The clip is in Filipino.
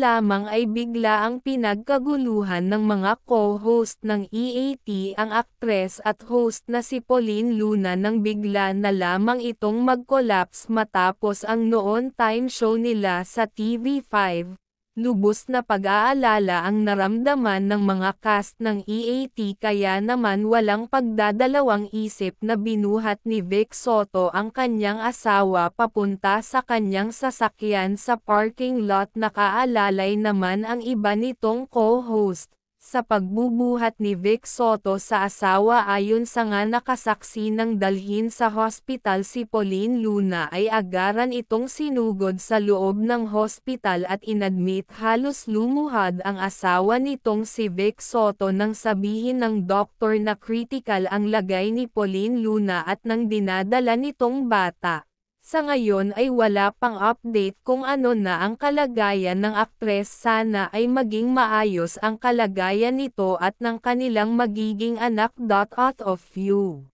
lamang ay bigla ang pinagkaguluhan ng mga co-host ng EAT ang aktres at host na si Pauline Luna nang bigla na lamang itong mag-collapse matapos ang noon time show nila sa TV5. Lubos na pag-aalala ang naramdaman ng mga cast ng EAT kaya naman walang pagdadalawang isip na binuhat ni Vic Soto ang kanyang asawa papunta sa kanyang sasakyan sa parking lot. Nakaalalay naman ang iba nitong co-host. Sa pagbubuhat ni Vic Soto sa asawa ayon sa nga nakasaksi ng dalhin sa hospital si Pauline Luna ay agaran itong sinugod sa loob ng hospital at inadmit. Halos lumuhad ang asawa nitong si Vic Soto nang sabihin ng doktor na critical ang lagay ni Pauline Luna at nang dinadala nitong bata. Sa ngayon ay wala pang update kung ano na ang kalagayan ng aktres. Sana ay maging maayos ang kalagayan nito at ng kanilang magiging anak. Out of view.